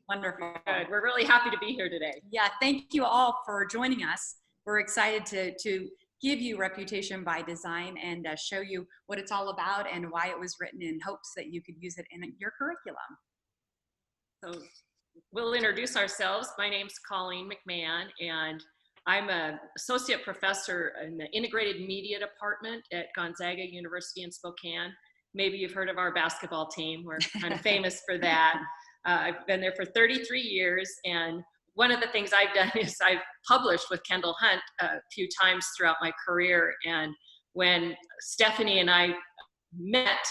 Wonderful. Good. We're really happy to be here today. Yeah, thank you all for joining us. We're excited to give you Reputation by Design and show you what it's all about and why it was written in hopes that you could use it in your curriculum. So we'll introduce ourselves. My name's Colleen McMahon, and I'm an associate professor in the integrated media department at Gonzaga University in Spokane. Maybe you've heard of our basketball team. We're kind of famous for that. I've been there for 33 years, and one of the things I've done is I've published with Kendall Hunt a few times throughout my career. And when Stephanie and I met,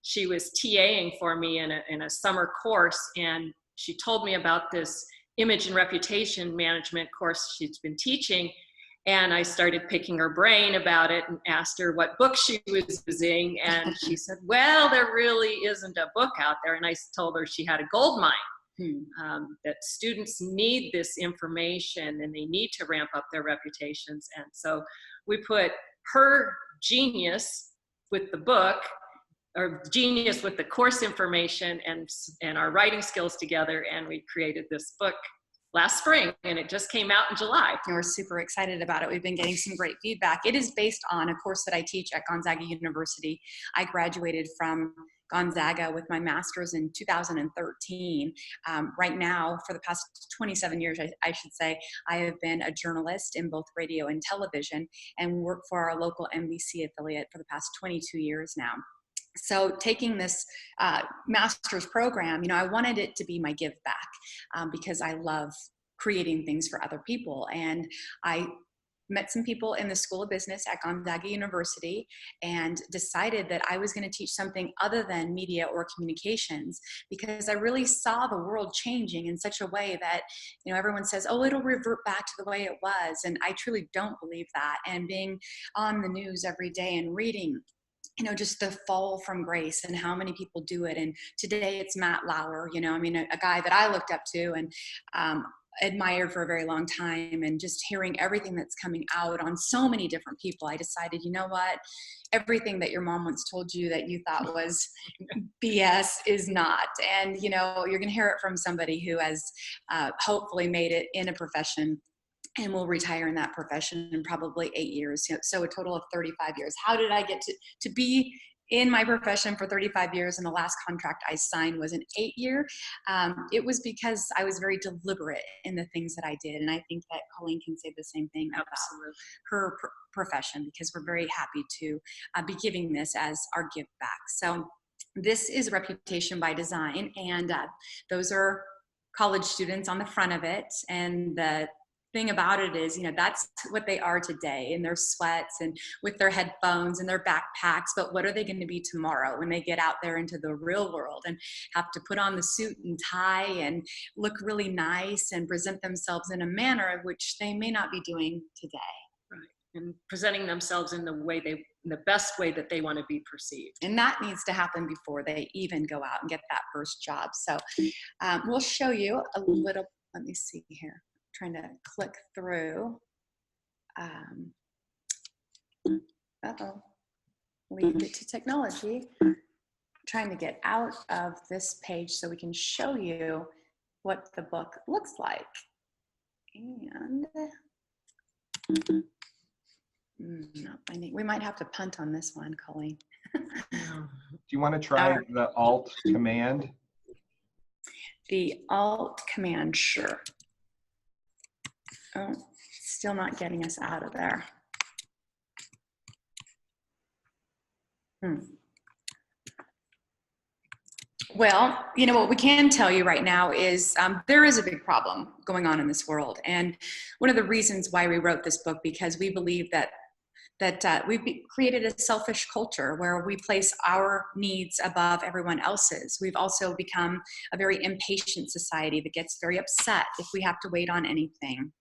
she was TAing for me in a summer course, and she told me about this image and reputation management course she's been teaching. And I started picking her brain about it and asked her what book she was using. And she said, well, there really isn't a book out there. And I told her she had a gold mine, that students need this information and they need to ramp up their reputations. And so we put her genius with the book, or genius with the course information and our writing skills together, and we created this book last spring, and it just came out in July. We're super excited about it. We've been getting some great feedback. It is based on a course that I teach at Gonzaga University. I graduated from Gonzaga with my master's in 2013. Right now, for the past 27 years, I should say, I have been a journalist in both radio and television and worked for our local NBC affiliate for the past 22 years now. So taking this master's program, I wanted it to be my give back because I love creating things for other people. And I met some people in the School of Business at Gonzaga University and decided that I was going to teach something other than media or communications, because I really saw the world changing in such a way that, everyone says, oh, it'll revert back to the way it was. And I truly don't believe that. And being on the news every day and reading just the fall from grace and how many people do it. And today it's Matt Lauer, a guy that I looked up to and admired for a very long time. And just hearing everything that's coming out on so many different people, I decided, you know what? Everything that your mom once told you that you thought was BS is not. And, you're going to hear it from somebody who has hopefully made it in a profession and will retire in that profession in probably 8 years. So a total of 35 years. How did I get to be in my profession for 35 years? And the last contract I signed was an 8-year. It was because I was very deliberate in the things that I did. And I think that Colleen can say the same thing about her profession, because we're very happy to be giving this as our give back. So this is Reputation by Design. And those are college students on the front of it. And the thing about it is, that's what they are today, in their sweats and with their headphones and their backpacks. But what are they going to be tomorrow when they get out there into the real world and have to put on the suit and tie and look really nice and present themselves in a manner which they may not be doing today? Right. And presenting themselves in the best way that they want to be perceived. And that needs to happen before they even go out and get that first job. So we'll show you a little, let me see here. Trying to click through. Leave it to technology. Trying to get out of this page so we can show you what the book looks like. And not finding. We might have to punt on this one, Colleen. Do you want to try the Alt command? The Alt command, sure. Oh, still not getting us out of there. Well, what we can tell you right now is there is a big problem going on in this world. And one of the reasons why we wrote this book, because we believe that we've created a selfish culture where we place our needs above everyone else's. We've also become a very impatient society that gets very upset if we have to wait on anything.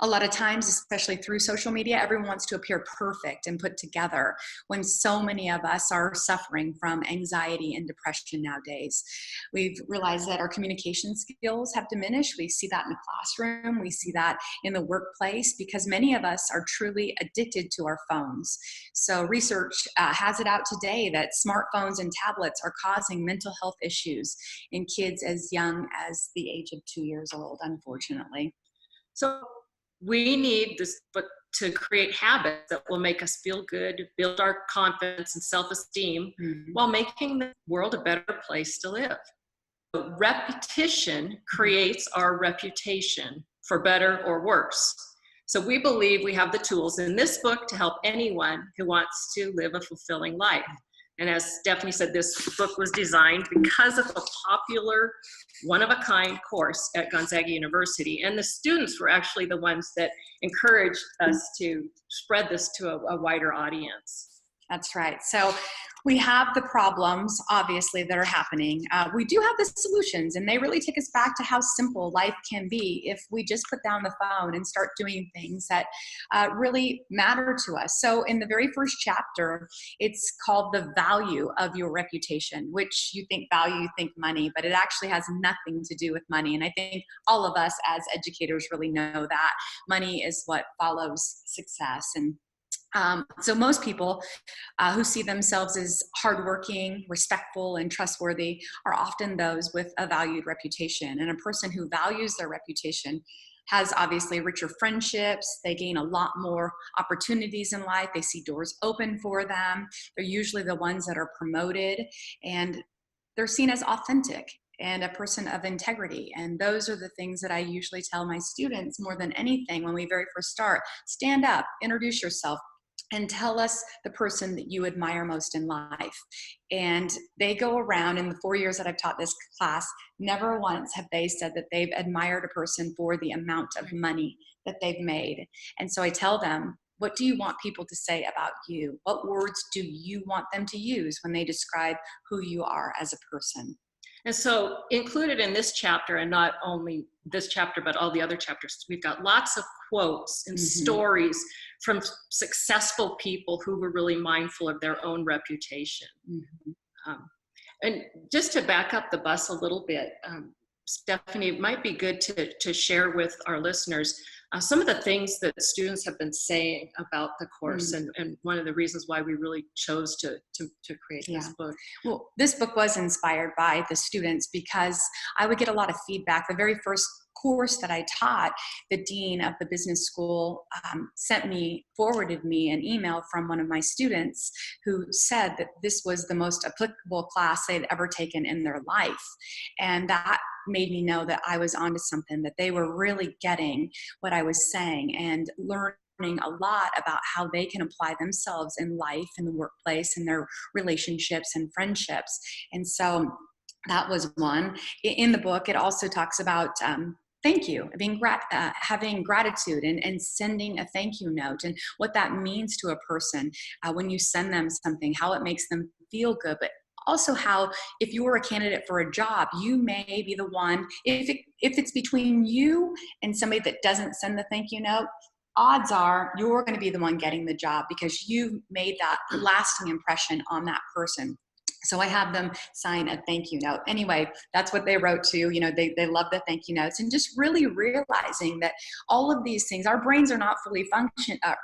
A lot of times, especially through social media, everyone wants to appear perfect and put together when so many of us are suffering from anxiety and depression nowadays. We've realized that our communication skills have diminished. We see that in the classroom. We see that in the workplace because many of us are truly addicted to our phones. So research has it out today that smartphones and tablets are causing mental health issues in kids as young as the age of 2 years old, unfortunately. So we need this book to create habits that will make us feel good, build our confidence and self-esteem while making the world a better place to live. Repetition creates our reputation, for better or worse. So we believe we have the tools in this book to help anyone who wants to live a fulfilling life. And as Stephanie said, this book was designed because of a popular, one-of-a-kind course at Gonzaga University. And the students were actually the ones that encouraged us to spread this to a wider audience. That's right. So we have the problems, obviously, that are happening. We do have the solutions, and they really take us back to how simple life can be if we just put down the phone and start doing things that really matter to us. So in the very first chapter, it's called The Value of Your Reputation, which you think value, you think money, but it actually has nothing to do with money. And I think all of us as educators really know that money is what follows success. And so most people who see themselves as hardworking, respectful, and trustworthy are often those with a valued reputation. And a person who values their reputation has obviously richer friendships. They gain a lot more opportunities in life. They see doors open for them. They're usually the ones that are promoted, and they're seen as authentic and a person of integrity. And those are the things that I usually tell my students more than anything when we very first start. Stand up, introduce yourself, and tell us the person that you admire most in life. And they go around in the 4 years that I've taught this class, never once have they said that they've admired a person for the amount of money that they've made. And so I tell them, what do you want people to say about you? What words do you want them to use when they describe who you are as a person? And so included in this chapter, and not only this chapter, but all the other chapters, we've got lots of quotes and stories from successful people who were really mindful of their own reputation. And just to back up the bus a little bit, Stephanie, it might be good to share with our listeners some of the things that students have been saying about the course and one of the reasons why we really chose to create this book. Well, this book was inspired by the students because I would get a lot of feedback. The very first course that I taught, the dean of the business school forwarded me an email from one of my students who said that this was the most applicable class they'd ever taken in their life. And that made me know that I was onto something, that they were really getting what I was saying and learning a lot about how they can apply themselves in life, in the workplace, in their relationships and friendships. And so that was one. In the book, it also talks about thank you, having gratitude and sending a thank you note and what that means to a person when you send them something, how it makes them feel good, but also how if you were a candidate for a job, you may be the one, if it's between you and somebody that doesn't send the thank you note, odds are you're going to be the one getting the job because you made that lasting impression on that person. So I have them sign a thank you note. Anyway, that's what they wrote too. You know, they love the thank you notes and just really realizing that all of these things, our brains are not fully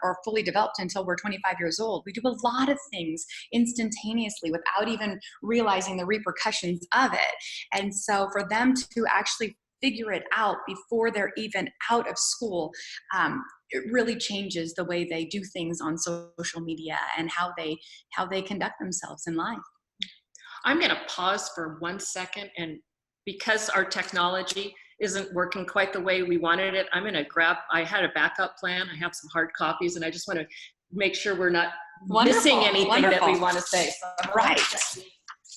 or fully developed until we're 25 years old. We do a lot of things instantaneously without even realizing the repercussions of it. And so for them to actually figure it out before they're even out of school, it really changes the way they do things on social media and how they conduct themselves in life. I'm going to pause for 1 second, and because our technology isn't working quite the way we wanted it, I'm going to I had a backup plan. I have some hard copies, and I just want to make sure we're not missing anything that we want to say. So right.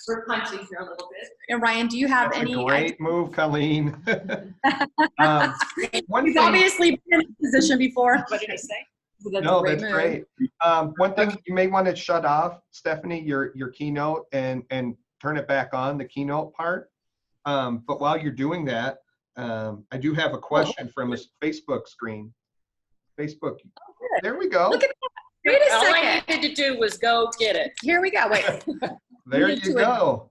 We're punching here a little bit. And Ryan, do you have That's any? A great move, Colleen. He's obviously been in a position before. What did I say? No, that's great. One thing you may want to shut off, Stephanie, your keynote and turn it back on, the keynote part. But while you're doing that, I do have a question from a Facebook screen. Facebook. Oh, good. There we go. Look at that. Wait a All second. I needed to do was go get it. Here we go. Wait. There need you to go.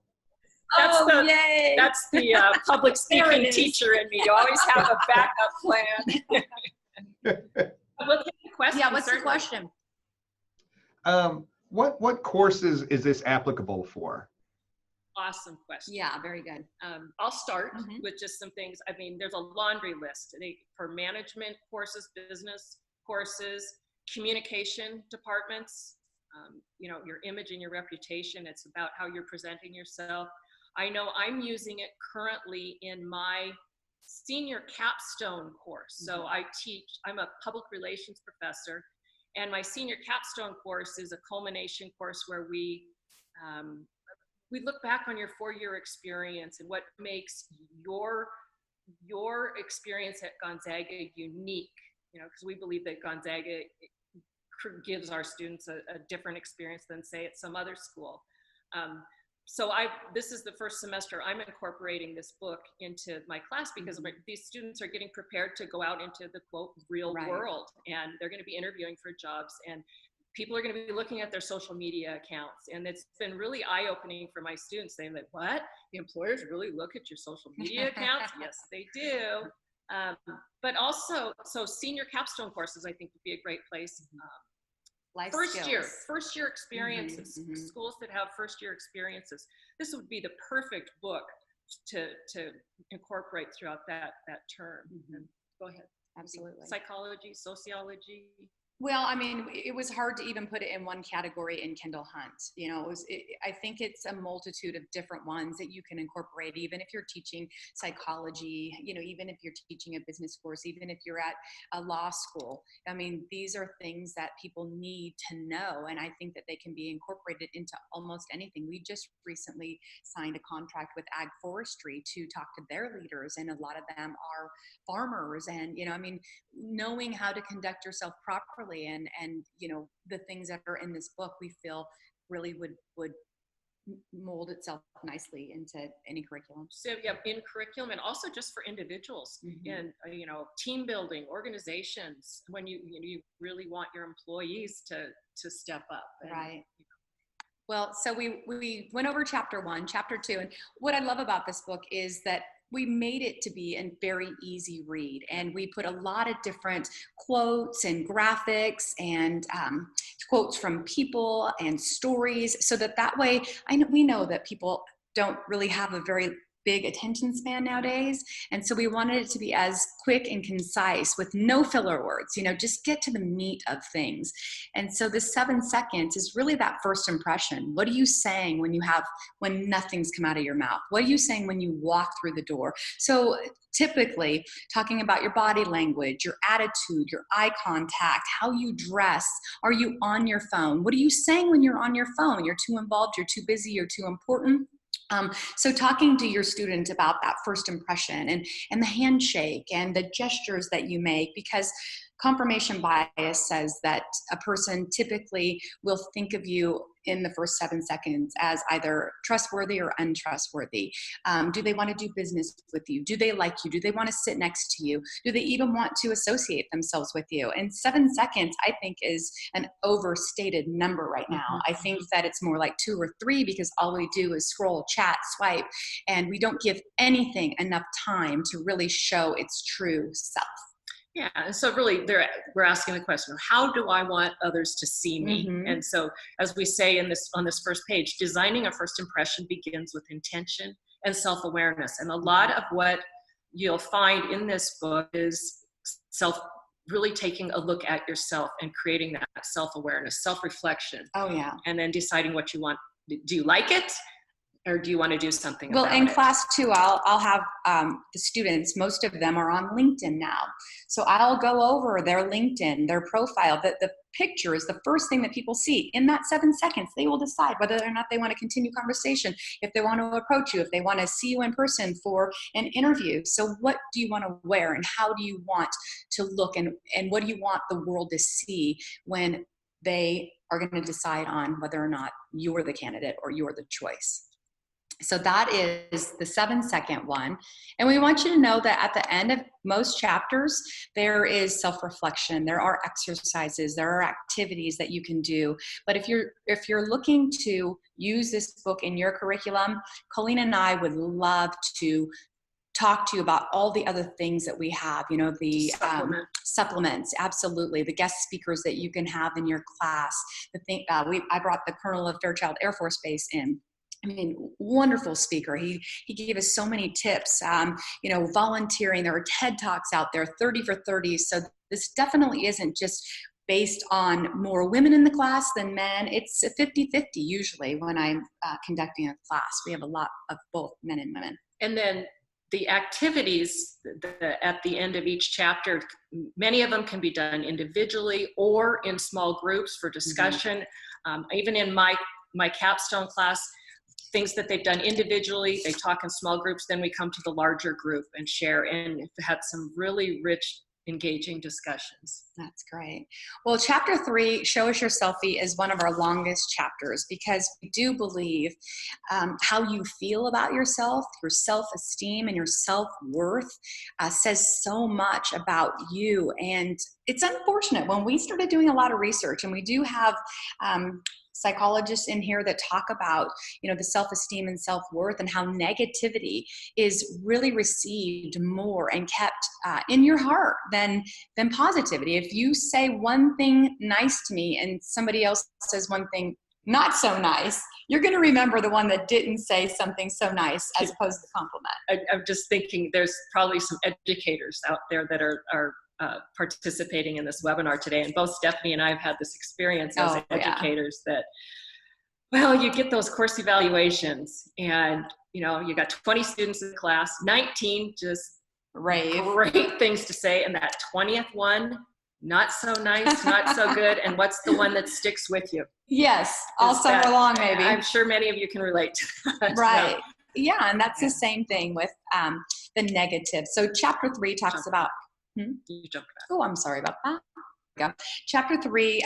Yay. That's the public speaking teacher in me. You always have a backup plan. We'll take a question. Yeah, what's the certainly. question? What courses is this applicable for? Awesome question. Yeah, very good. I'll start Mhm. with just some things. I mean, there's a laundry list for management courses, business courses, communication departments, you know, your image and your reputation. It's about how you're presenting yourself. I know I'm using it currently in my senior capstone course. So I'm a public relations professor, and my senior capstone course is a culmination course where we look back on your 4-year experience and what makes your experience at Gonzaga unique, you know, because we believe that Gonzaga gives our students a different experience than, say, at some other school. So this is the first semester I'm incorporating this book into my class because these students are getting prepared to go out into the quote real world, and they're going to be interviewing for jobs, and people are going to be looking at their social media accounts. And it's been really eye-opening for my students. They're like, what? The employers really look at your social media accounts? Yes, they do. But also, so senior capstone courses, I think, would be a great place. First year experiences, schools that have first year experiences. This would be the perfect book to incorporate throughout that term. Go ahead. Absolutely. Psychology, sociology. Well, I mean, it was hard to even put it in one category in Kindle Hunt. You know, I think it's a multitude of different ones that you can incorporate, even if you're teaching psychology, you know, even if you're teaching a business course, even if you're at a law school. I mean, these are things that people need to know, and I think that they can be incorporated into almost anything. We just recently signed a contract with Ag Forestry to talk to their leaders, and a lot of them are farmers. And, you know, I mean, knowing how to conduct yourself properly and you know, the things that are in this book, we feel really would mold itself nicely into any curriculum. So yeah, in curriculum, and also just for individuals and you know, team building, organizations, when you really want your employees to step up. Right. Well, so we went over chapter 1, chapter 2, and what I love about this book is that we made it to be a very easy read, and we put a lot of different quotes and graphics and quotes from people and stories, so that way we know that people don't really have a very big attention span nowadays. And so we wanted it to be as quick and concise with no filler words, you know, just get to the meat of things. And so the 7 seconds is really that first impression. What are you saying when nothing's come out of your mouth? What are you saying when you walk through the door? So typically talking about your body language, your attitude, your eye contact, how you dress. Are you on your phone? What are you saying when you're on your phone? You're too involved, you're too busy, you're too important. So talking to your student about that first impression and the handshake and the gestures that you make, because confirmation bias says that a person typically will think of you in the first 7 seconds as either trustworthy or untrustworthy. Do they want to do business with you? Do they like you? Do they want to sit next to you? Do they even want to associate themselves with you? And 7 seconds, I think, is an overstated number right now. I think that it's more like 2 or 3, because all we do is scroll, chat, swipe, and we don't give anything enough time to really show its true self. Yeah, and so really we're asking the question, how do I want others to see me? And so, as we say on this first page, designing a first impression begins with intention and self-awareness. And a lot of what you'll find in this book is really taking a look at yourself and creating that self-awareness, self-reflection. Oh yeah. And then deciding what you want. Do you like it? Or do you want to do something about it? Well, in it? class too, I'll have the students, most of them are on LinkedIn now. So I'll go over their LinkedIn, their profile, the picture is the first thing that people see. In that 7 seconds, they will decide whether or not they want to continue conversation, if they want to approach you, if they want to see you in person for an interview. So what do you want to wear, and how do you want to look, and what do you want the world to see when they are going to decide on whether or not you're the candidate or you're the choice? So that is the 7-second one. And we want you to know that at the end of most chapters, there is self-reflection, there are exercises, there are activities that you can do. But if you're looking to use this book in your curriculum, Colleen and I would love to talk to you about all the other things that we have, you know, the supplements, absolutely, the guest speakers that you can have in your class. I brought the Colonel of Fairchild Air Force Base in. I mean, wonderful speaker. He gave us so many tips, you know, volunteering. There are TED Talks out there, 30 for 30. So this definitely isn't just based on more women in the class than men. It's a 50-50 usually when I'm conducting a class. We have a lot of both men and women. And then the activities at the end of each chapter, many of them can be done individually or in small groups for discussion. Even in my capstone class, things that they've done individually, they talk in small groups, then we come to the larger group and share, and we've had some really rich, engaging discussions. That's great. Well, chapter 3, Show Us Your Selfie, is one of our longest chapters because we do believe how you feel about yourself, your self-esteem and your self-worth says so much about you. And it's unfortunate when we started doing a lot of research, and we do have psychologists in here that talk about, you know, the self-esteem and self-worth and how negativity is really received more and kept in your heart than positivity. If you say one thing nice to me and somebody else says one thing not so nice, you're going to remember the one that didn't say something so nice as opposed to the compliment. I'm just thinking there's probably some educators out there that are participating in this webinar today, and both Stephanie and I have had this experience as educators that, well, you get those course evaluations and, you know, you got 20 students in the class, 19 just great things to say, and that 20th one, not so nice, not so good, and what's the one that sticks with you? Yes, all summer long maybe. I'm sure many of you can relate to that. Right. Yeah, and that's the same thing with the negative. So chapter 3 talks about You jumped back. Oh, I'm sorry about that. Chapter 3,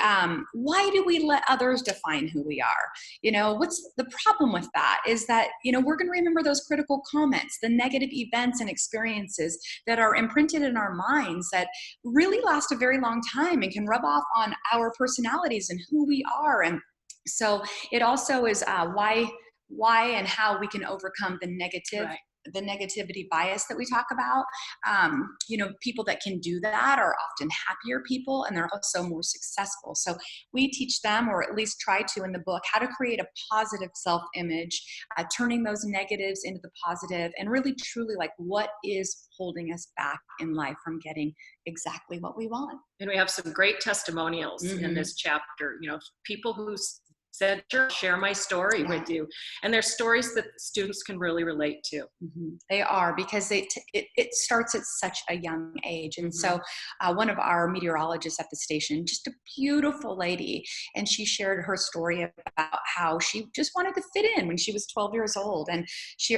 why do we let others define who we are? You know, what's the problem with that is that, you know, we're going to remember those critical comments, the negative events and experiences that are imprinted in our minds that really last a very long time and can rub off on our personalities and who we are. And so it also is why and how we can overcome the negative. Right. The negativity bias that we talk about. You know, people that can do that are often happier people, and they're also more successful. So we teach them, or at least try to in the book, how to create a positive self-image, turning those negatives into the positive, and really truly like what is holding us back in life from getting exactly what we want. And we have some great testimonials in this chapter, you know, people who said, sure, share my story with you. And they're stories that students can really relate to. They are, because it starts at such a young age. And so one of our meteorologists at the station, just a beautiful lady, and she shared her story about how she just wanted to fit in when she was 12 years old. And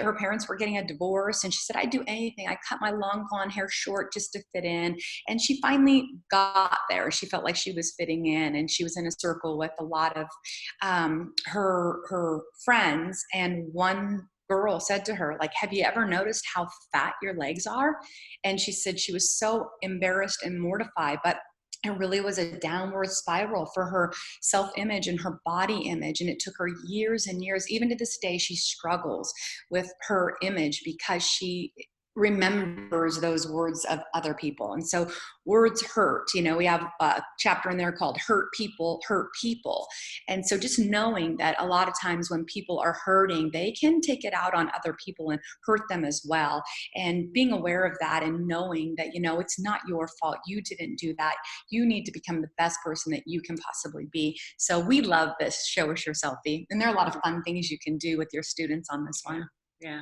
her parents were getting a divorce, and she said, I'd do anything. I cut my long blonde hair short just to fit in. And she finally got there. She felt like she was fitting in, and she was in a circle with a lot of her friends, and one girl said to her, like, have you ever noticed how fat your legs are? And she said she was so embarrassed and mortified, but it really was a downward spiral for her self-image and her body image. And it took her years and years. Even to this day, she struggles with her image because she remembers those words of other people. And so words hurt. You know, we have a chapter in there called Hurt People, Hurt People. And so just knowing that a lot of times when people are hurting, they can take it out on other people and hurt them as well. And being aware of that and knowing that, you know, it's not your fault. You didn't do that. You need to become the best person that you can possibly be. So we love this Show Us Your Selfie. And there are a lot of fun things you can do with your students on this one. Yeah.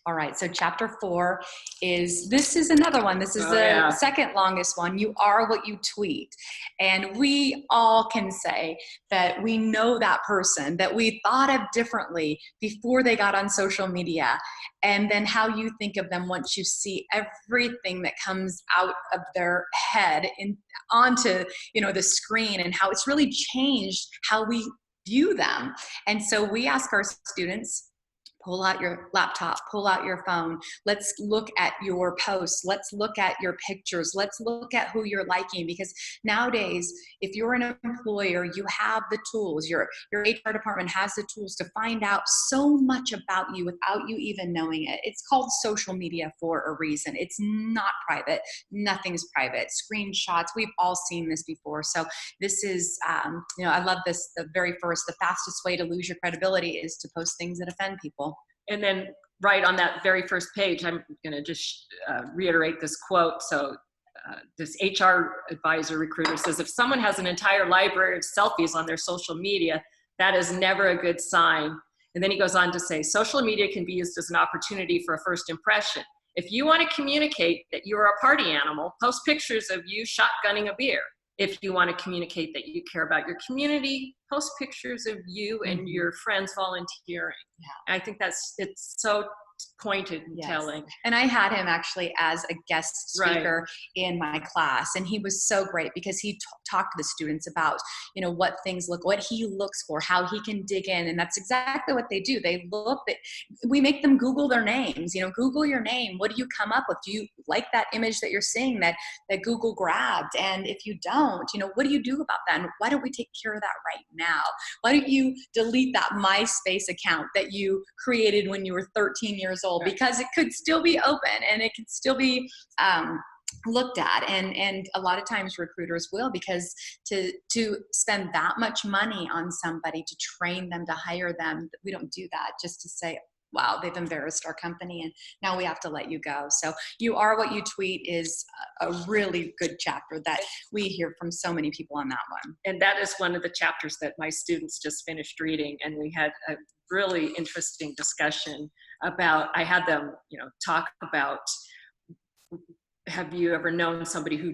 All right, so chapter 4 this is another one. This is the second longest one. You are what you tweet. And we all can say that we know that person that we thought of differently before they got on social media. And then how you think of them once you see everything that comes out of their head onto, you know, the screen, and how it's really changed how we view them. And so we ask our students, pull out your laptop, pull out your phone. Let's look at your posts. Let's look at your pictures. Let's look at who you're liking, because nowadays, if you're an employer, you have the tools. Your HR department has the tools to find out so much about you without you even knowing it. It's called social media for a reason. It's not private. Nothing's private. Screenshots, we've all seen this before. So this is, I love this. The fastest way to lose your credibility is to post things that offend people. And then right on that very first page, I'm going to just reiterate this quote. So this HR advisor recruiter says, if someone has an entire library of selfies on their social media, that is never a good sign. And then he goes on to say, social media can be used as an opportunity for a first impression. If you want to communicate that you're a party animal, post pictures of you shotgunning a beer. If you want to communicate that you care about your community, post pictures of you and your friends volunteering. Yeah. I think it's so pointed and telling. And I had him actually as a guest speaker in my class, and he was so great because he talked to the students about, what things what he looks for, how he can dig in. And that's exactly what they do. They we make them Google their names, Google your name. What do you come up with? Do you like that image that you're seeing that Google grabbed? And if you don't, what do you do about that? And why don't we take care of that right now? Why don't you delete that MySpace account that you created when you were 13 years old, because it could still be open and it could still be looked at, and a lot of times recruiters will, because to spend that much money on somebody to train them, to hire them, we don't do that just to say, wow, they've embarrassed our company and now we have to let you go. So You Are What You Tweet is a really good chapter that we hear from so many people on that one. And that is one of the chapters that my students just finished reading, and we had a really interesting discussion about, I had them, talk about, have you ever known somebody who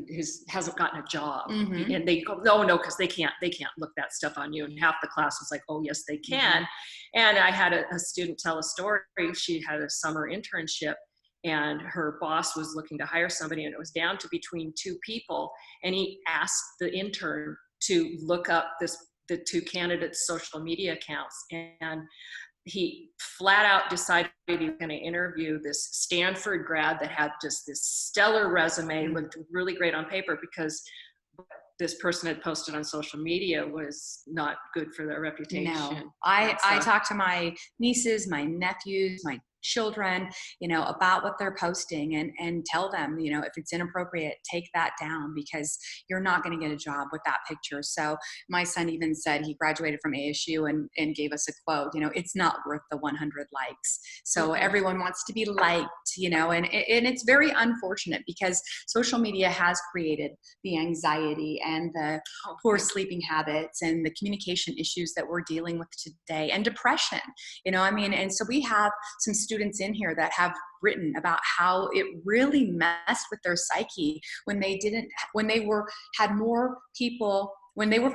hasn't gotten a job? Mm-hmm. And they go, no, because they can't look that stuff on you. And half the class was like, oh, yes, they can. Mm-hmm. And I had a student tell a story. She had a summer internship, and her boss was looking to hire somebody, and it was down to between two people. And he asked the intern to look up the two candidates' social media accounts. And he flat out decided he was going to interview this Stanford grad that had just this stellar resume, looked really great on paper, because this person had posted on social media was not good for their reputation. No, I talk to my nieces, my nephews, my children, about what they're posting, and tell them, if it's inappropriate, take that down, because you're not going to get a job with that picture. So my son even said, he graduated from ASU and gave us a quote, it's not worth the 100 likes. So everyone wants to be liked, and it's very unfortunate, because social media has created the anxiety and the poor sleeping habits and the communication issues that we're dealing with today, and depression, and so we have some students in here that have written about how it really messed with their psyche when they were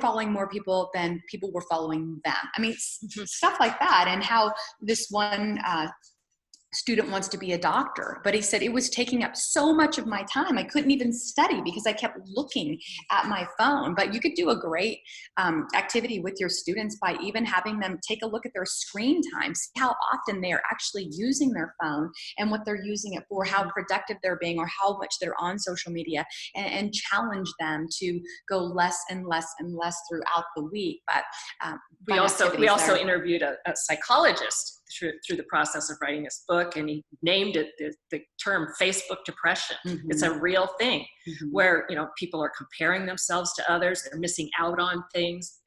following more people than people were following them. Stuff like that. And how this one student wants to be a doctor, but he said it was taking up so much of my time. I couldn't even study because I kept looking at my phone. But you could do a great activity with your students by even having them take a look at their screen time, see how often they are actually using their phone and what they're using it for, how productive they're being, or how much they're on social media, and challenge them to go less and less and less throughout the week. But we also interviewed a psychologist through the process of writing this book, and he named it the term Facebook depression. Mm-hmm. It's a real thing, where people are comparing themselves to others, they're missing out on things,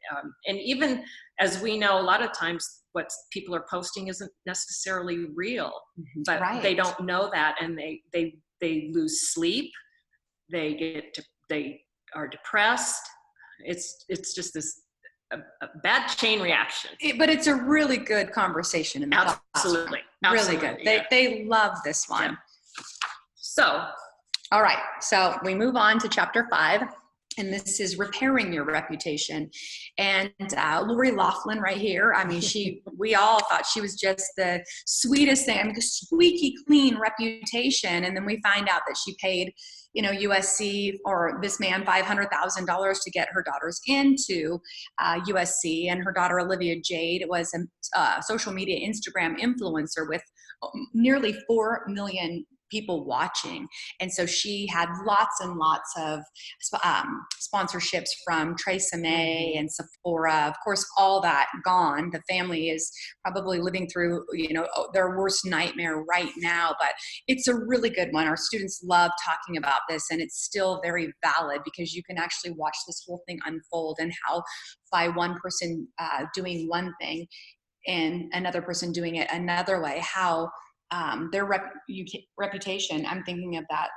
and even as we know, a lot of times what people are posting isn't necessarily real, but they don't know that, and they lose sleep, they are depressed. It's just this a bad chain reaction. But it's a really good conversation in the class. Absolutely. Really good. They love this one. Yeah. So, all right. So we move on to chapter 5. and this is repairing your reputation. And Lori Loughlin right here, I mean, we all thought she was just the sweetest thing. I mean, the squeaky clean reputation. And then we find out that she paid, USC or this man $500,000 to get her daughters into USC. And her daughter, Olivia Jade, was a social media Instagram influencer with nearly 4 million people watching. And so she had lots and lots of sponsorships from Theresa May and Sephora. Of course, all that gone. The family is probably living through, their worst nightmare right now, but it's a really good one. Our students love talking about this, and it's still very valid because you can actually watch this whole thing unfold, and how by one person doing one thing and another person doing it another way, how their reputation. I'm thinking of that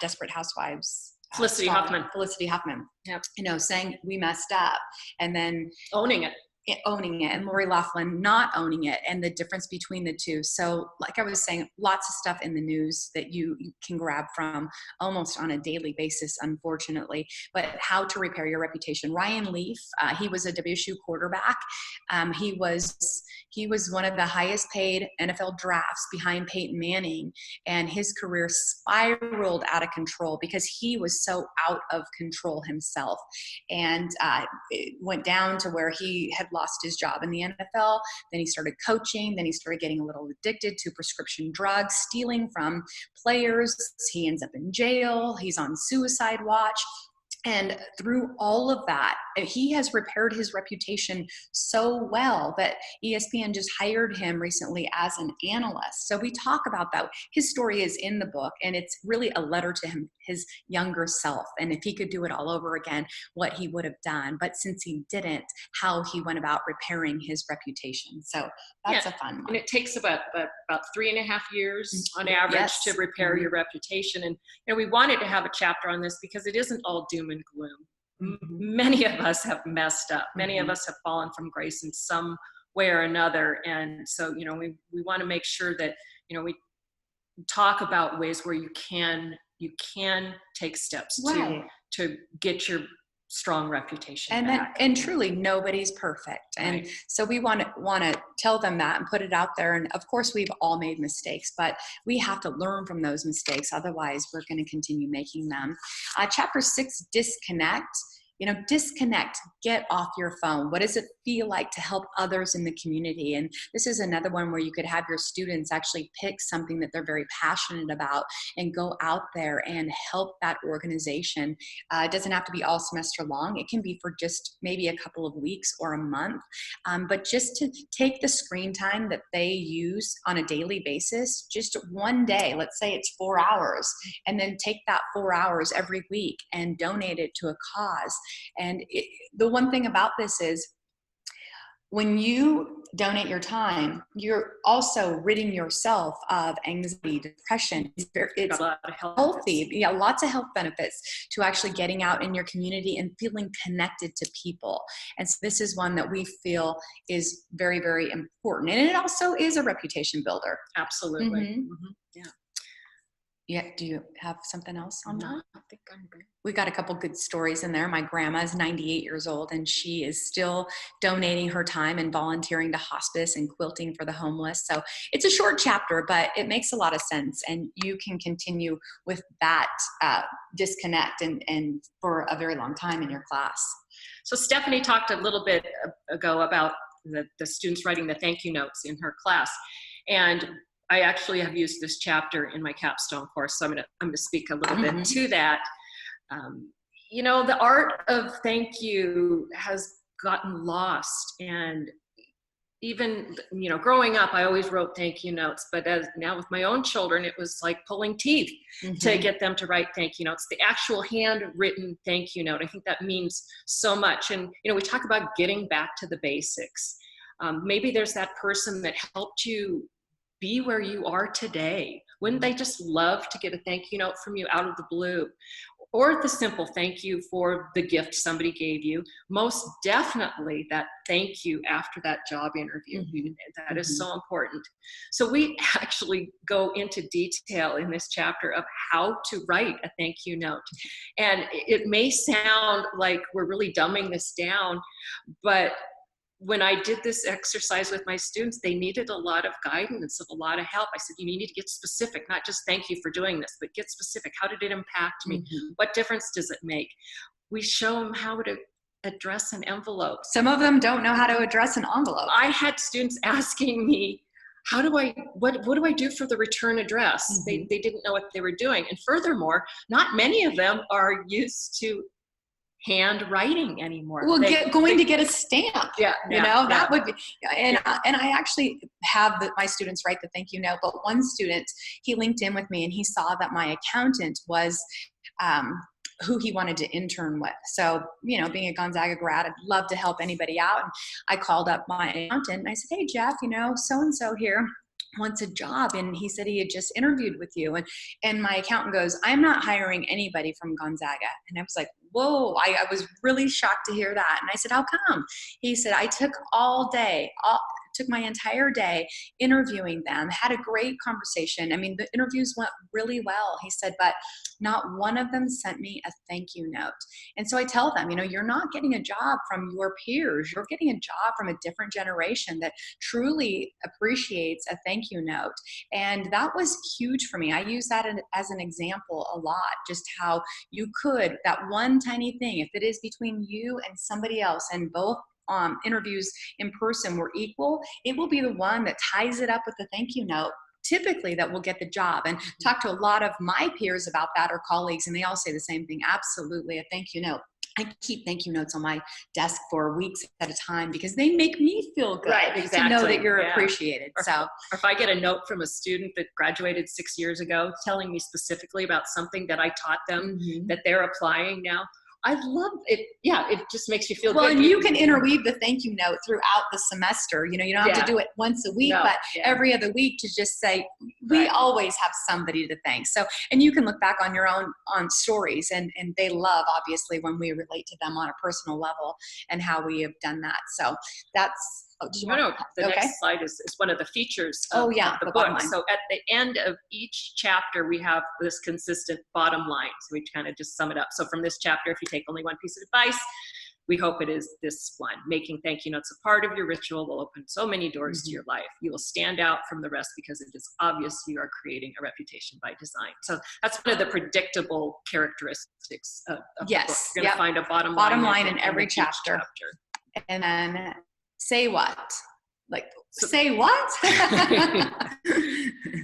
Desperate Housewives. Felicity Huffman. Yep. Saying we messed up, and then owning it, and Lori Loughlin not owning it, and the difference between the two. So like I was saying, lots of stuff in the news that you can grab from almost on a daily basis, unfortunately. But how to repair your reputation. Ryan Leaf, he was a WSU quarterback. He was one of the highest paid NFL drafts behind Peyton Manning, and his career spiraled out of control because he was so out of control himself. And it went down to where he had lost his job in the NFL. Then he started coaching. Then he started getting a little addicted to prescription drugs, stealing from players. He ends up in jail. He's on suicide watch. And through all of that, he has repaired his reputation so well that ESPN just hired him recently as an analyst. So we talk about that. His story is in the book, and it's really a letter to him, his younger self. And if he could do it all over again, what he would have done. But since he didn't, how he went about repairing his reputation. So that's a fun one. And it takes about 3.5 years on average to repair your reputation. And we wanted to have a chapter on this because it isn't all doom and gloom. Many of us have messed up. Many of us have fallen from grace in some way or another. And so, we want to make sure that, we talk about ways where you can take steps to get your strong reputation back. And truly nobody's perfect. And so we want to tell them that and put it out there. And of course we've all made mistakes, but we have to learn from those mistakes. Otherwise we're going to continue making them. Chapter 6, disconnect. Disconnect, get off your phone. What does it feel like to help others in the community? And this is another one where you could have your students actually pick something that they're very passionate about and go out there and help that organization. It doesn't have to be all semester long. It can be for just maybe a couple of weeks or a month. But just to take the screen time that they use on a daily basis, just one day, let's say it's 4 hours, and then take that 4 hours every week and donate it to a cause. And the one thing about this is when you donate your time, you're also ridding yourself of anxiety, depression. It's healthy. Yeah, lots of health benefits to actually getting out in your community and feeling connected to people. And so this is one that we feel is very, very important. And it also is a reputation builder. Absolutely. Yeah. Do you have something else on that? I think I'm good. We got a couple good stories in there. My grandma is 98 years old, and she is still donating her time and volunteering to hospice and quilting for the homeless. So it's a short chapter, but it makes a lot of sense. And you can continue with that disconnect and for a very long time in your class. So Stephanie talked a little bit ago about the students writing the thank you notes in her class. And I actually have used this chapter in my capstone course, so I'm going to speak a little bit to that. The art of thank you has gotten lost, and even growing up, I always wrote thank you notes. But now with my own children, it was like pulling teeth to get them to write thank you notes. The actual handwritten thank you note, I think that means so much. And we talk about getting back to the basics. Maybe there's that person that helped you be where you are today. Wouldn't they just love to get a thank you note from you out of the blue? or the simple thank you for the gift somebody gave you. Most definitely that thank you after that job interview. That is so important. So we actually go into detail in this chapter of how to write a thank you note. And it may sound like we're really dumbing this down, but when I did this exercise with my students, they needed a lot of guidance, of a lot of help. I said, you need to get specific, not just thank you for doing this, but get specific. How did it impact me? What difference does it make? We show them how to address an envelope. Some of them don't know how to address an envelope. I had students asking me, what do I do for the return address? They didn't know what they were doing. And furthermore, not many of them are used to handwriting anymore. Well, going to get a stamp. That would be, and I actually have my students write the thank you note, but one student, he linked in with me and he saw that my accountant was who he wanted to intern with. So, being a Gonzaga grad, I'd love to help anybody out. And I called up my accountant and I said, hey, Jeff, so-and-so here wants a job. And he said he had just interviewed with you. And my accountant goes, I'm not hiring anybody from Gonzaga. And I was like, whoa, I was really shocked to hear that. And I said, how come? He said, I took took my entire day interviewing them, had a great conversation. I mean, the interviews went really well. He said, but not one of them sent me a thank you note. And so I tell them, you're not getting a job from your peers. You're getting a job from a different generation that truly appreciates a thank you note. And that was huge for me. I use that as an example a lot, just how you could, that one tiny thing, if it is between you and somebody else and both interviews in person were equal, it will be the one that ties it up with the thank you note, typically, that will get the job. And talk to a lot of my peers about that, or colleagues, and they all say the same thing. Absolutely, a thank you note. I keep thank you notes on my desk for weeks at a time because they make me feel good to know that you're appreciated. Or if I get a note from a student that graduated 6 years ago telling me specifically about something that I taught them that they're applying now, I love it. Yeah, it just makes you feel good. Well, and you can interweave the thank you note throughout the semester. You don't have to do it once a week, but every other week to just say, we always have somebody to thank. So, and you can look back on your own stories, and they love, obviously, when we relate to them on a personal level and how we have done that. So that's, the next slide is one of the features of the book. So at the end of each chapter, we have this consistent bottom line. So we kind of just sum it up. So from this chapter, if you take only one piece of advice, we hope it is this one. Making thank you notes a part of your ritual will open so many doors to your life. You will stand out from the rest because it is obvious you are creating a reputation by design. So that's one of the predictable characteristics of the book. You're going to find a bottom line in every chapter. And then say what? Say what?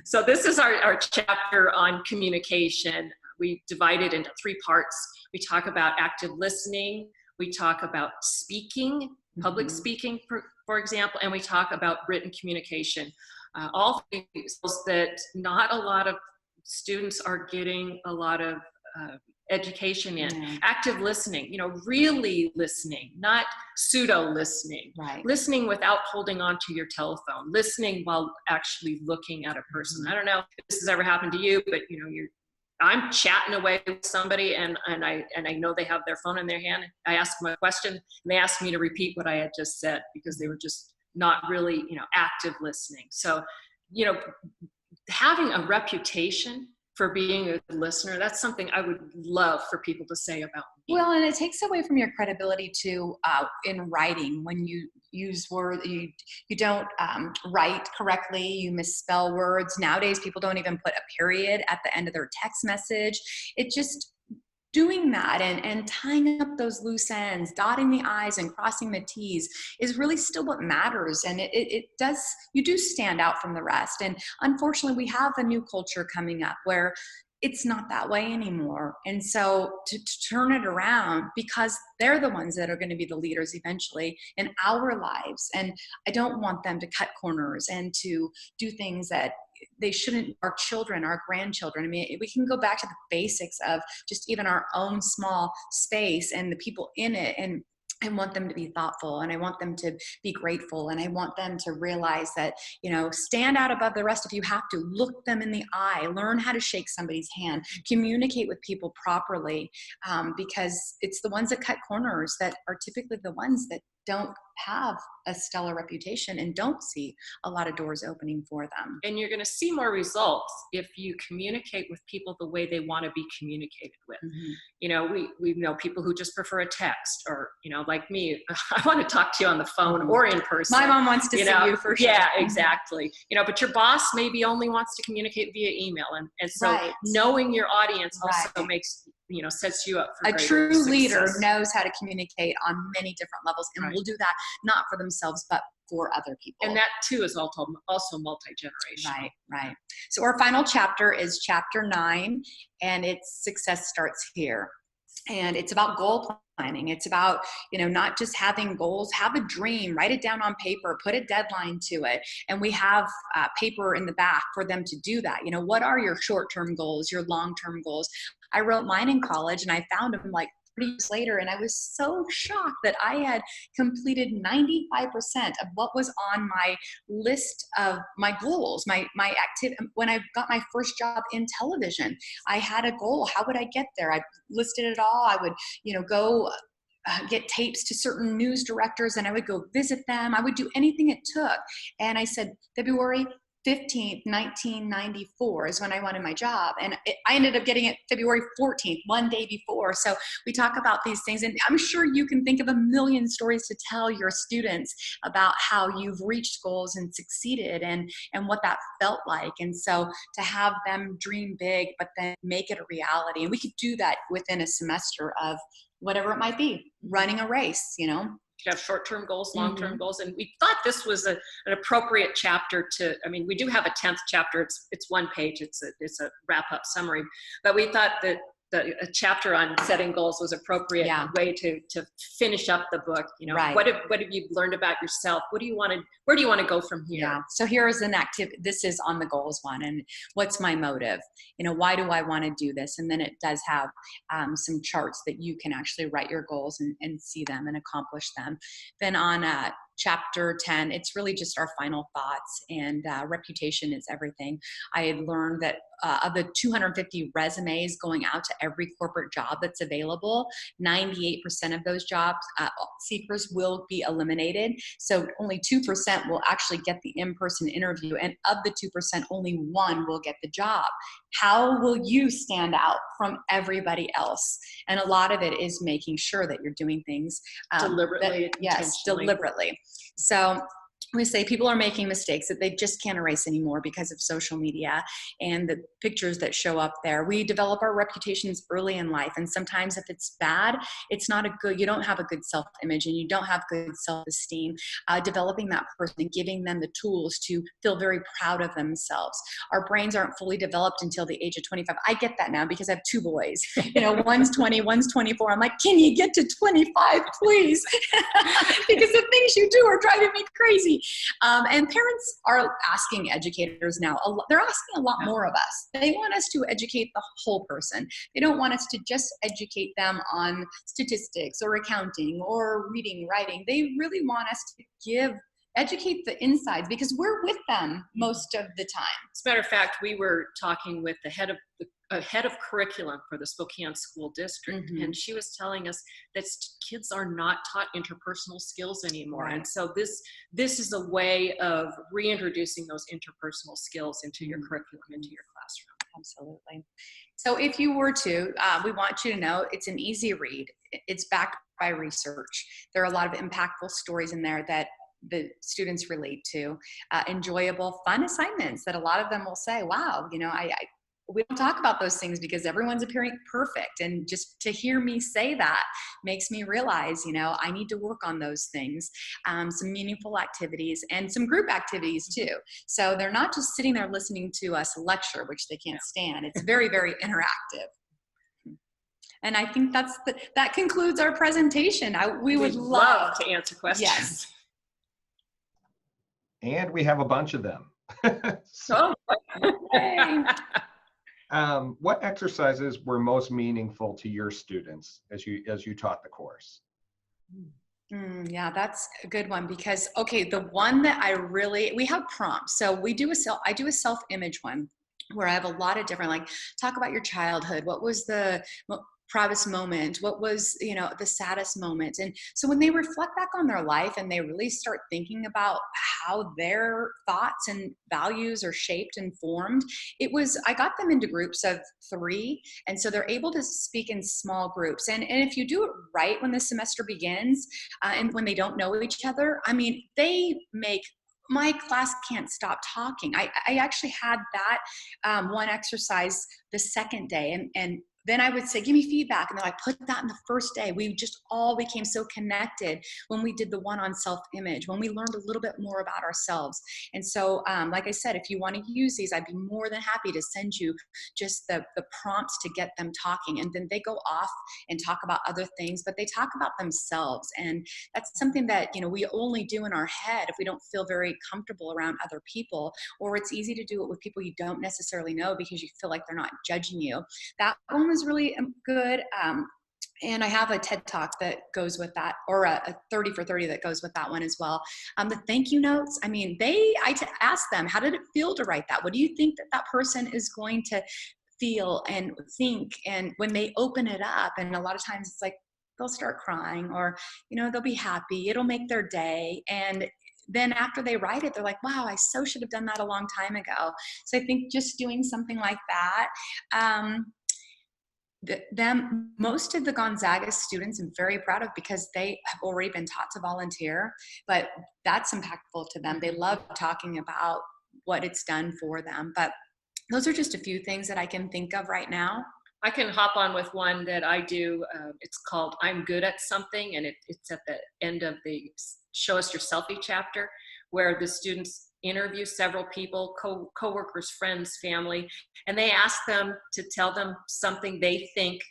So this is our chapter on communication. We divide it into 3 parts. We talk about active listening. We talk about speaking, public speaking, for example, and we talk about written communication. All things that not a lot of students are getting a lot of education in. Active listening, really listening, not pseudo listening. Listening without holding on to your telephone, listening while actually looking at a person. I don't know if this has ever happened to you, but I'm chatting away with somebody and I know they have their phone in their hand. I ask them a question and they ask me to repeat what I had just said because they were just not really, active listening. So, having a reputation for being a listener, that's something I would love for people to say about me. Well, and it takes away from your credibility too in writing. When you use words, you don't write correctly, you misspell words. Nowadays, people don't even put a period at the end of their text message. It just, doing that and tying up those loose ends, dotting the I's and crossing the T's is really still what matters. And you do stand out from the rest. And unfortunately, we have a new culture coming up where it's not that way anymore. And so to turn it around, because they're the ones that are going to be the leaders eventually in our lives. And I don't want them to cut corners and to do things that they shouldn't, our children, our grandchildren. I mean, we can go back to the basics of just even our own small space and the people in it and I want them to be thoughtful, and I want them to be grateful, and I want them to realize that, stand out above the rest if you have to. Look them in the eye, learn how to shake somebody's hand, communicate with people properly, because it's the ones that cut corners that are typically the ones that don't have a stellar reputation and don't see a lot of doors opening for them. And you're going to see more results if you communicate with people the way they want to be communicated with. We know people who just prefer a text, or, like me, I want to talk to you on the phone or in person. My mom wants to see you for sure. Yeah, exactly. But your boss maybe only wants to communicate via email. And so knowing your audience also makes, sets you up for a true success. Leader knows how to communicate on many different levels, and will do that not for themselves, but for other people. And that too is also multi-generational. Right. So our final chapter is chapter 9, and it's Success Starts Here. And it's about goal planning. It's about, not just having goals, have a dream, write it down on paper, put a deadline to it. And we have paper in the back for them to do that. What are your short-term goals, your long-term goals? I wrote mine in college, and I found them like 3 years later, and I was so shocked that I had completed 95% of what was on my list of my goals, my activity. When I got my first job in television, I had a goal. How would I get there? I listed it all. I would, go get tapes to certain news directors, and I would go visit them. I would do anything it took. And I said, February 15th, 1994 is when I wanted my job. And I ended up getting it February 14th, one day before. So we talk about these things, and I'm sure you can think of a million stories to tell your students about how you've reached goals and succeeded, and what that felt like. And so to have them dream big, but then make it a reality. And we could do that within a semester of whatever it might be, running a race, You have short-term goals, long-term goals, and we thought this was an appropriate chapter to. I mean, we do have a 10th chapter. It's one page. It's a wrap-up summary, but we thought that a chapter on setting goals was appropriate way to finish up the book. What have you learned about yourself? Where do you want to go from here? Yeah. So here is an activity. This is on the goals one, and what's my motive? Why do I want to do this? And then it does have some charts that you can actually write your goals and see them and accomplish them. Then on chapter 10, it's really just our final thoughts, and reputation is everything. I had learned that of the 250 resumes going out to every corporate job that's available, 98% of those jobs seekers will be eliminated. So only 2% will actually get the in-person interview, and of the 2%, only 1 will get the job. How will you stand out from everybody else? And a lot of it is making sure that you're doing things deliberately. Yes, deliberately. So we say people are making mistakes that they just can't erase anymore because of social media and the pictures that show up there. We develop our reputations early in life, and sometimes if it's bad, you don't have a good self-image, and you don't have good self-esteem. Developing that person and giving them the tools to feel very proud of themselves. Our brains aren't fully developed until the age of 25. I get that now because I have 2 boys. One's 20, one's 24. I'm like, can you get to 25, please? Because the things you do are driving me crazy. And parents are asking educators now, they're asking a lot more of us. They want us to educate the whole person. They don't want us to just educate them on statistics or accounting or reading, writing. They really want us to educate the insides, because we're with them most of the time. As a matter of fact, we were talking with the head of curriculum for the Spokane School District, and she was telling us that kids are not taught interpersonal skills anymore. Right. And so this is a way of reintroducing those interpersonal skills into your curriculum, into your classroom. Absolutely. So if you were to, we want you to know it's an easy read. It's backed by research. There are a lot of impactful stories in there that the students relate to, enjoyable, fun assignments that a lot of them will say, wow, we don't talk about those things because everyone's appearing perfect. And just to hear me say that makes me realize, I need to work on those things. Some meaningful activities and some group activities too. So they're not just sitting there listening to us lecture, which they can't stand. It's very, very interactive. And I think that concludes our presentation. We would love to answer questions. Yes. And we have a bunch of them. So, what exercises were most meaningful to your students as you taught the course? Yeah, that's a good one because, okay, the one that we have prompts. So I do a self-image one where I have a lot of different, like, talk about your childhood. What was the proudest moment? What was, the saddest moment? And so when they reflect back on their life and they really start thinking about how their thoughts and values are shaped and formed, I got them into groups of 3. And so they're able to speak in small groups. And if you do it right when the semester begins, and when they don't know each other, I mean, my class can't stop talking. I actually had that one exercise the second day, and then I would say, give me feedback. And then I put that in the first day. We just all became so connected when we did the one on self-image, when we learned a little bit more about ourselves. And so, like I said, if you want to use these, I'd be more than happy to send you just the prompts to get them talking. And then they go off and talk about other things, but they talk about themselves. And that's something that, we only do in our head if we don't feel very comfortable around other people, or it's easy to do it with people you don't necessarily know because you feel like they're not judging you. That one was really good. And I have a TED Talk that goes with that, or a 30 for 30 that goes with that one as well. The thank you notes, I mean, ask them, how did it feel to write that? What do you think that person is going to feel and think? And when they open it up, and a lot of times it's like, they'll start crying, or, they'll be happy. It'll make their day. And then after they write it, they're like, wow, I so should have done that a long time ago. So I think just doing something like that, most of the Gonzaga students I'm very proud of because they have already been taught to volunteer, but that's impactful to them. They love talking about what it's done for them. But those are just a few things that I can think of right now. I can hop on with one that I do. It's called I'm Good at Something, and it's at the end of the Show Us Your Selfie chapter, where the students interview several people, co-workers, friends, family, and they ask them to tell them something they think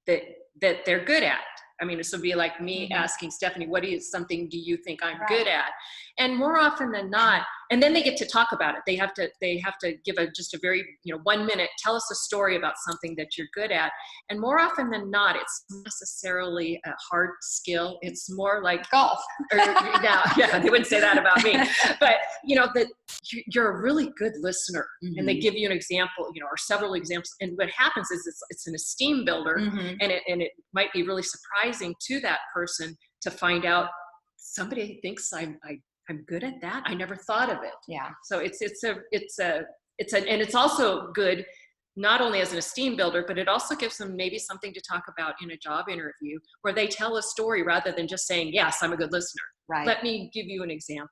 that they're good at. I mean, this would be like me asking Stephanie, something do you think I'm good at? And more often than not, and then they get to talk about it. They have to give just a very, 1 minute, tell us a story about something that you're good at. And more often than not, it's not necessarily a hard skill. It's more like golf. Yeah, they wouldn't say that about me. But, that you're a really good listener. And they give you an example, or several examples. And what happens is it's an esteem builder, and it might be really surprising to that person to find out somebody thinks I'm good at that. I never thought of it. Yeah. So and it's also good not only as an esteem builder, but it also gives them maybe something to talk about in a job interview where they tell a story rather than just saying, yes, I'm a good listener. Right. Let me give you an example.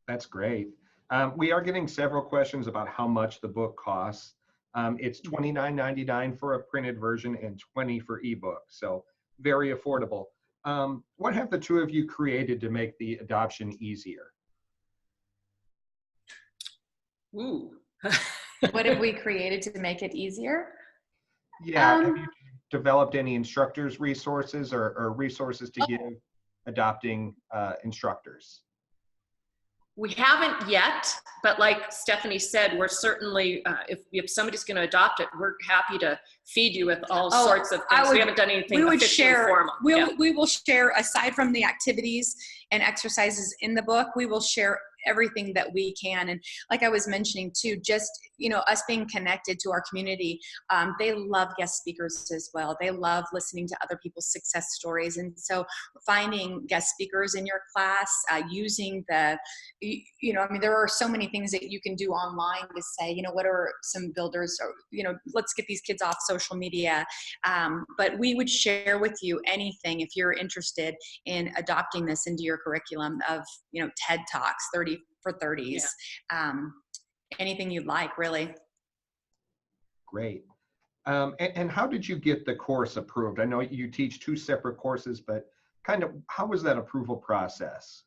That's great. We are getting several questions about how much the book costs. It's $29.99 for a printed version and $20 for ebook. So very affordable. What have the two of you created to make the adoption easier? Ooh. What have we created to make it easier? Yeah, have you developed any instructors resources or resources to give adopting instructors? We haven't yet, but like Stephanie said, we're certainly, if somebody's going to adopt it, we're happy to feed you with all sorts of things. We haven't done anything officially formal. We will share, aside from the activities and exercises in the book, we will share everything that we can. And like I was mentioning too, just, us being connected to our community, they love guest speakers as well. They love listening to other people's success stories. And so finding guest speakers in your class, using there are so many things that you can do online to say, what are some builders, or, let's get these kids off social media. But we would share with you anything if you're interested in adopting this into your curriculum of, TED Talks, 30 for 30s, anything you'd like, really. Great. And how did you get the course approved? I know you teach 2 separate courses, but kind of how was that approval process?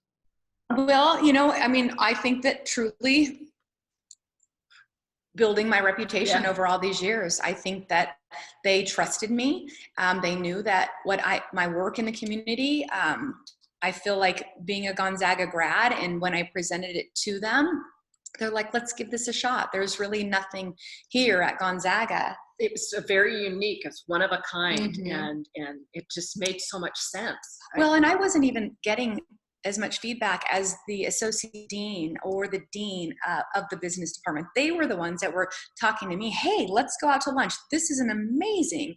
Well, I think that truly building my reputation over all these years, I think that they trusted me. They knew that my work in the community, I feel like being a Gonzaga grad, and when I presented it to them, they're like, let's give this a shot. There's really nothing here at Gonzaga. It was a very unique, it's one of a kind, Mhm. and it just made so much sense. Well, and I wasn't even getting as much feedback as the associate dean or the dean of the business department. They were the ones that were talking to me, hey, let's go out to lunch. This is an amazing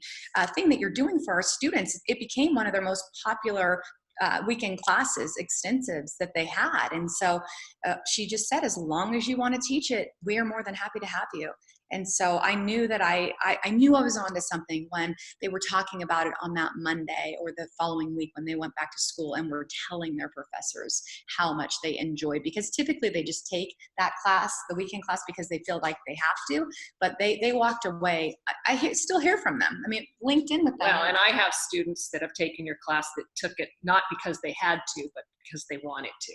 thing that you're doing for our students. It became one of their most popular weekend classes, extensives that they had. And so she just said, as long as you want to teach it, we are more than happy to have you. And so I knew that I knew I was onto something when they were talking about it on that Monday or the following week when they went back to school and were telling their professors how much they enjoyed, because typically they just take that class, the weekend class, because they feel like they have to, but they walked away. I still hear from them. I mean, LinkedIn with them. Well, and I have students that have taken your class that took it not because they had to, but because they wanted to.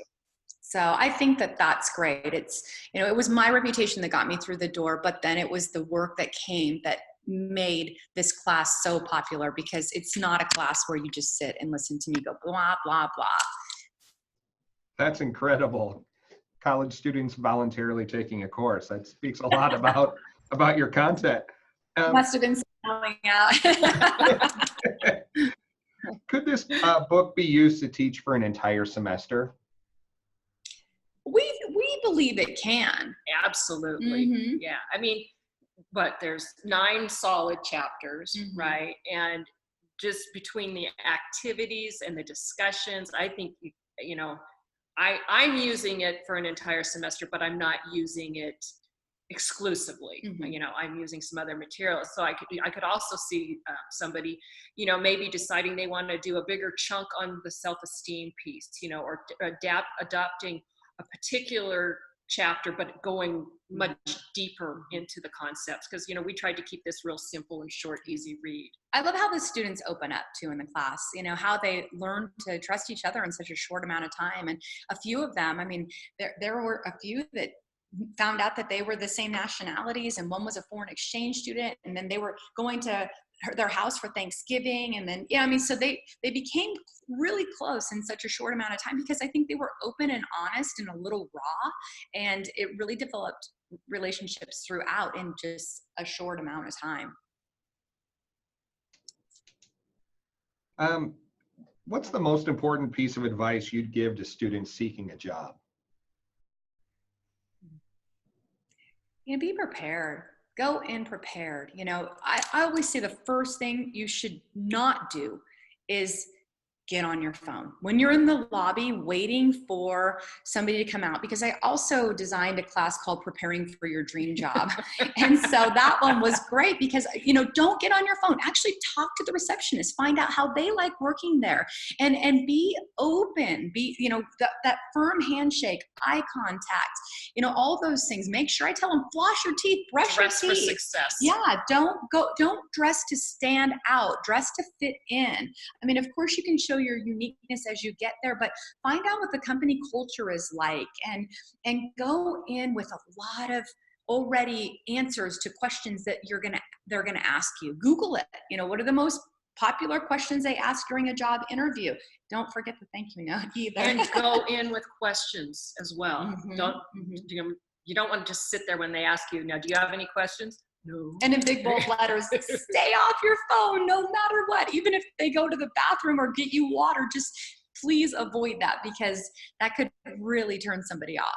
So I think that that's great. It's, you know, it was my reputation that got me through the door, but then it was the work that came that made this class so popular, because it's not a class where you just sit and listen to me go blah, blah, blah. That's incredible. College students voluntarily taking a course. That speaks a lot about your content. Must have been selling out. Could this book be used to teach for an entire semester? We believe it can. Absolutely. Mm-hmm. Yeah. I mean, but there's 9 solid chapters, Mm-hmm. right? And just between the activities and the discussions, I think, you know, I'm using it for an entire semester, but I'm not using it exclusively. Mm-hmm. You know, I'm using some other materials. So I could also see somebody, you know, maybe deciding they want to do a bigger chunk on the self-esteem piece, you know, or adopting a particular chapter, but going much deeper into the concepts. Because, you know, we tried to keep this real simple and short, easy read. I love how the students open up too in the class, you know, how they learn to trust each other in such a short amount of time. And a few of them, I mean, there were a few that found out that they were the same nationalities, and one was a foreign exchange student, and then they were going to their house for Thanksgiving. And then, yeah, I mean, so they became really close in such a short amount of time, because I think they were open and honest and a little raw, and it really developed relationships throughout in just a short amount of time. What's the most important piece of advice you'd give to students seeking a job? You know, be prepared. Go in prepared. You know, I always say the first thing you should not do is get on your phone when you're in the lobby waiting for somebody to come out, because I also designed a class called Preparing for Your Dream Job. And so that one was great, because, you know, don't get on your phone. Actually talk to the receptionist, find out how they like working there, and be open, be, you know, that firm handshake, eye contact, you know, all those things. Make sure I tell them, floss your teeth, brush your teeth. Dress for success. Yeah, don't dress to stand out, dress to fit in. I mean, of course you can show your uniqueness as you get there, but find out what the company culture is like, and go in with a lot of already answers to questions that they're gonna ask you. Google it. You know, what are the most popular questions they ask during a job interview? Don't forget the thank you note either. And go in with questions as well. Mm-hmm. You don't want to just sit there when they ask you, now, do you have any questions? No. And in big bold letters, stay off your phone no matter what. Even if they go to the bathroom or get you water, just please avoid that, because that could really turn somebody off.